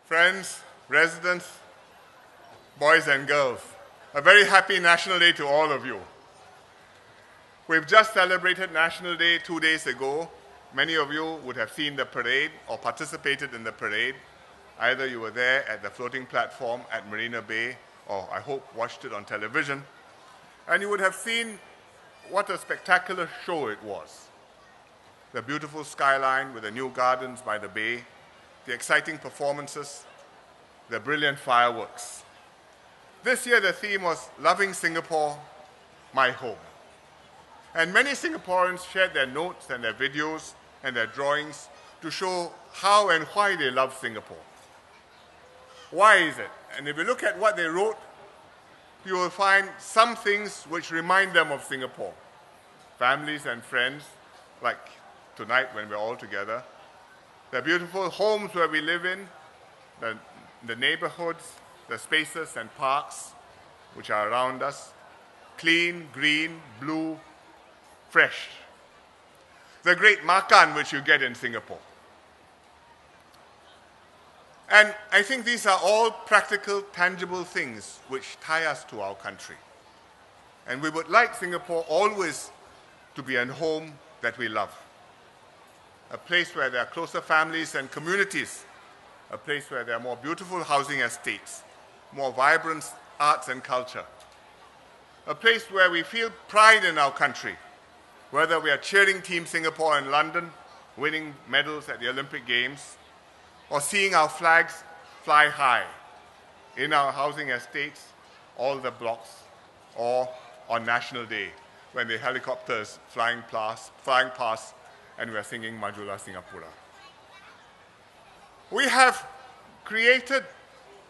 Friends, residents, boys and girls, a very happy National Day to all of you. We've just celebrated National Day 2 days ago. Many of you would have seen the parade or participated in the parade. Either you were there at the floating platform at Marina Bay, or I hope watched it on television, and you would have seen what a spectacular show it was. The beautiful skyline with the new gardens by the bay, the exciting performances, the brilliant fireworks. This year the theme was Loving Singapore, My Home. And many Singaporeans shared their notes and their videos and their drawings to show how and why they love Singapore. Why is it? And if you look at what they wrote, you will find some things which remind them of Singapore. Families and friends, like tonight when we're all together. The beautiful homes where we live in, the neighborhoods, the spaces and parks which are around us. Clean, green, blue, fresh. The great makan which you get in Singapore. And I think these are all practical, tangible things which tie us to our country. And we would like Singapore always to be a home that we love. A place where there are closer families and communities. A place where there are more beautiful housing estates, more vibrant arts and culture. A place where we feel pride in our country, whether we are cheering Team Singapore in London, winning medals at the Olympic Games, or seeing our flags fly high in our housing estates, all the blocks, or on National Day, when the helicopters flying past and we are singing Majulah Singapura. We have created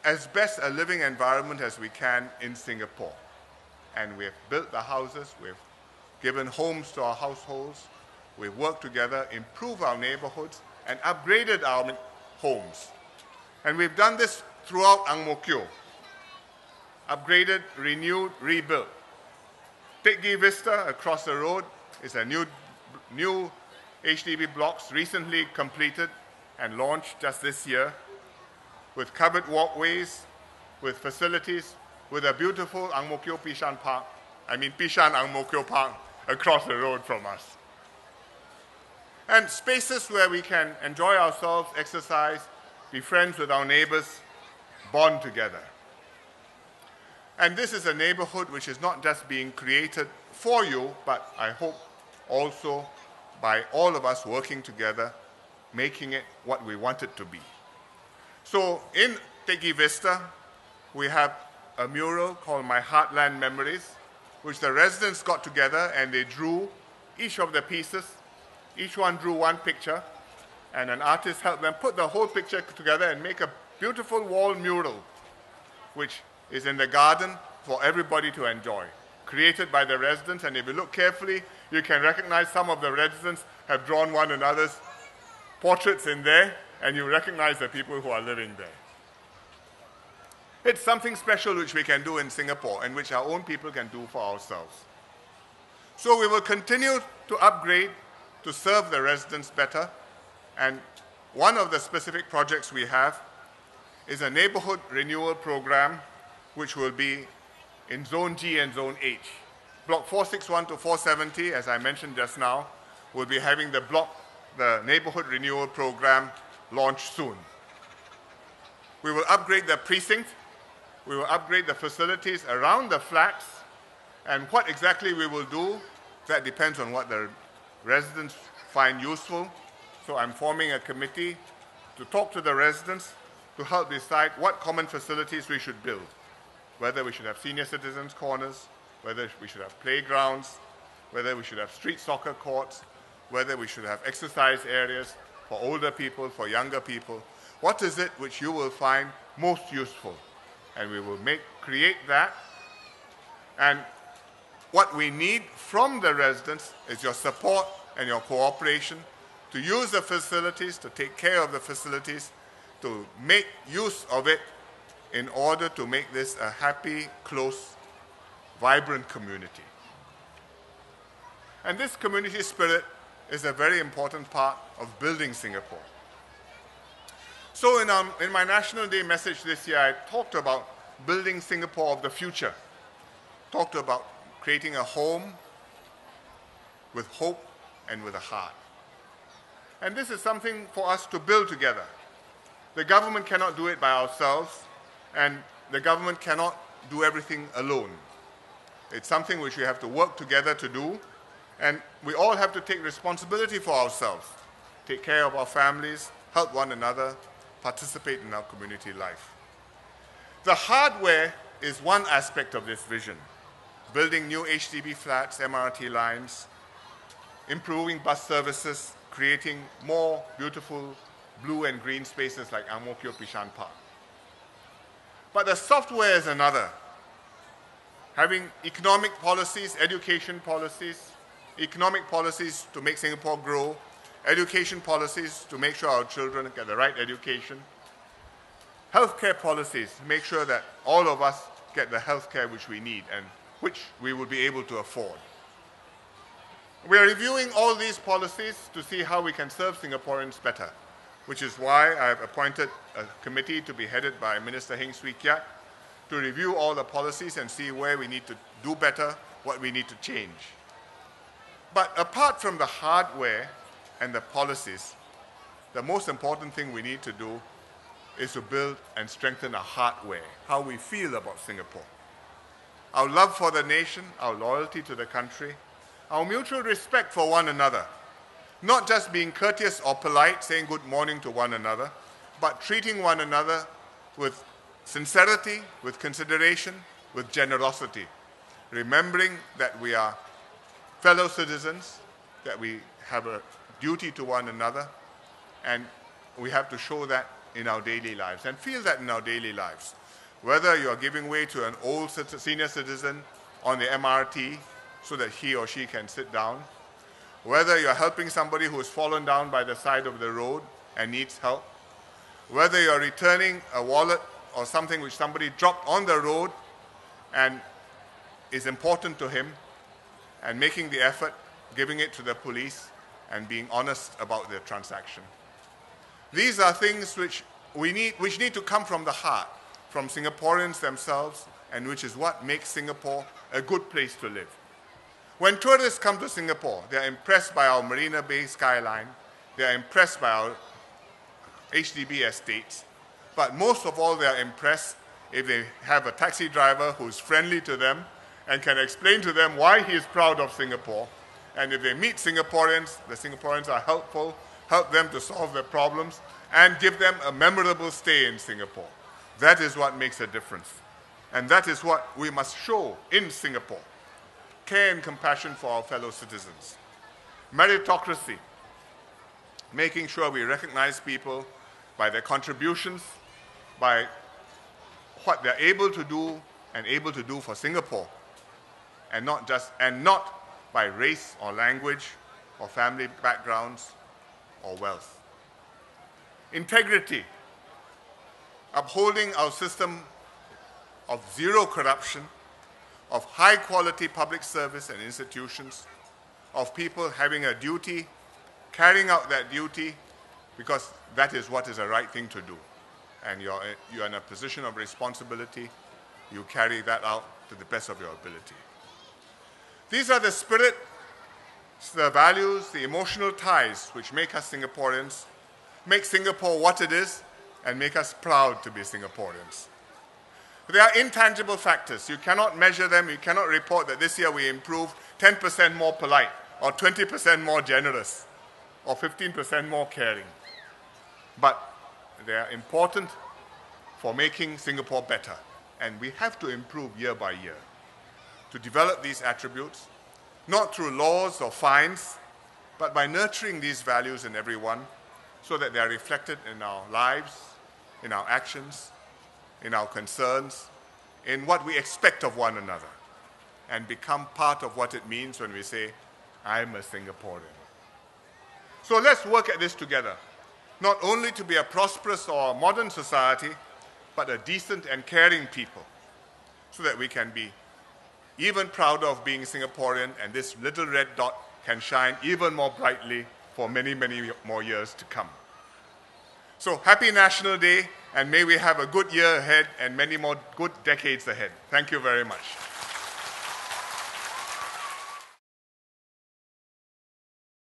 as best a living environment as we can in Singapore. And we have built the houses, we've given homes to our households, we've worked together, improved our neighborhoods, and upgraded our homes. And we've done this throughout Ang Mo Kio. Upgraded, renewed, rebuilt. Teck Ghee Vista across the road is a new HDB blocks recently completed and launched just this year, with covered walkways, with facilities, with a beautiful Ang Mo Kio Bishan Ang Mo Kio Park across the road from us. And spaces where we can enjoy ourselves, exercise, be friends with our neighbors, bond together. And this is a neighborhood which is not just being created for you, but I hope also by all of us working together, making it what we want it to be. So in Teck Ghee Vista, we have a mural called My Heartland Memories, which the residents got together and they drew each of the pieces. Each one drew one picture, and an artist helped them put the whole picture together and make a beautiful wall mural, which is in the garden for everybody to enjoy, created by the residents. And if you look carefully, you can recognize some of the residents have drawn one another's portraits in there, and you recognize the people who are living there. It's something special which we can do in Singapore and which our own people can do for ourselves. So we will continue to upgrade to serve the residents better. And one of the specific projects we have is a neighborhood renewal program which will be in Zone G and Zone H. Block 461 to 470, as I mentioned just now, will be having the neighborhood renewal program launched soon. We will upgrade the precinct, we will upgrade the facilities around the flats, and what exactly we will do, that depends on what the residents find useful. So I'm forming a committee to talk to the residents to help decide what common facilities we should build, whether we should have senior citizens corners, whether we should have playgrounds, whether we should have street soccer courts, whether we should have exercise areas for older people, for younger people. What is it which you will find most useful? And we will create that. And what we need from the residents is your support and your cooperation to use the facilities, to take care of the facilities, to make use of it in order to make this a happy, close, vibrant community. And this community spirit is a very important part of building Singapore. So in my National Day message this year, I talked about building Singapore of the future. Talked about creating a home with hope and with a heart. And this is something for us to build together. The government cannot do it by ourselves, and the government cannot do everything alone. It's something which we have to work together to do, and we all have to take responsibility for ourselves, take care of our families, help one another, participate in our community life. The hardware is one aspect of this vision. Building new HDB flats, MRT lines, improving bus services, creating more beautiful blue and green spaces like Ang Mo Kio Bishan Park. But the software is another. Having economic policies, education policies, economic policies to make Singapore grow, education policies to make sure our children get the right education, healthcare policies to make sure that all of us get the healthcare which we need and which we will be able to afford. We are reviewing all these policies to see how we can serve Singaporeans better, which is why I have appointed a committee to be headed by Minister Heng Swee Keat to review all the policies and see where we need to do better, what we need to change. But apart from the hardware and the policies, the most important thing we need to do is to build and strengthen our heartware, how we feel about Singapore. Our love for the nation, our loyalty to the country, our mutual respect for one another. Not just being courteous or polite, saying good morning to one another, but treating one another with sincerity, with consideration, with generosity. Remembering that we are fellow citizens, that we have a duty to one another, and we have to show that in our daily lives and feel that in our daily lives. Whether you are giving way to an old senior citizen on the MRT so that he or she can sit down, whether you're helping somebody who has fallen down by the side of the road and needs help, whether you're returning a wallet or something which somebody dropped on the road and is important to him, and making the effort, giving it to the police, and being honest about the transaction. These are things which need to come from the heart, from Singaporeans themselves, and which is what makes Singapore a good place to live. When tourists come to Singapore, they are impressed by our Marina Bay skyline, they are impressed by our HDB estates, but most of all they are impressed if they have a taxi driver who is friendly to them and can explain to them why he is proud of Singapore. And if they meet Singaporeans, the Singaporeans are helpful, help them to solve their problems, and give them a memorable stay in Singapore. That is what makes a difference. And that is what we must show in Singapore. Care and compassion for our fellow citizens. Meritocracy, making sure we recognize people by their contributions, by what they're able to do and able to do for Singapore, and not by race or language or family backgrounds or wealth. Integrity, upholding our system of zero corruption, of high-quality public service and institutions, of people having a duty, carrying out that duty, because that is what is the right thing to do. And you're in a position of responsibility, you carry that out to the best of your ability. These are the spirit, the values, the emotional ties which make us Singaporeans, make Singapore what it is, and make us proud to be Singaporeans. There are intangible factors. You cannot measure them. You cannot report that this year we improved 10% more polite, or 20% more generous, or 15% more caring. But they are important for making Singapore better. And we have to improve year by year to develop these attributes, not through laws or fines, but by nurturing these values in everyone so that they are reflected in our lives, in our actions, in our concerns, in what we expect of one another, and become part of what it means when we say, I'm a Singaporean. So let's work at this together, not only to be a prosperous or modern society, but a decent and caring people, so that we can be even prouder of being Singaporean, and this little red dot can shine even more brightly for many, many more years to come. So happy National Day, and may we have a good year ahead and many more good decades ahead. Thank you very much.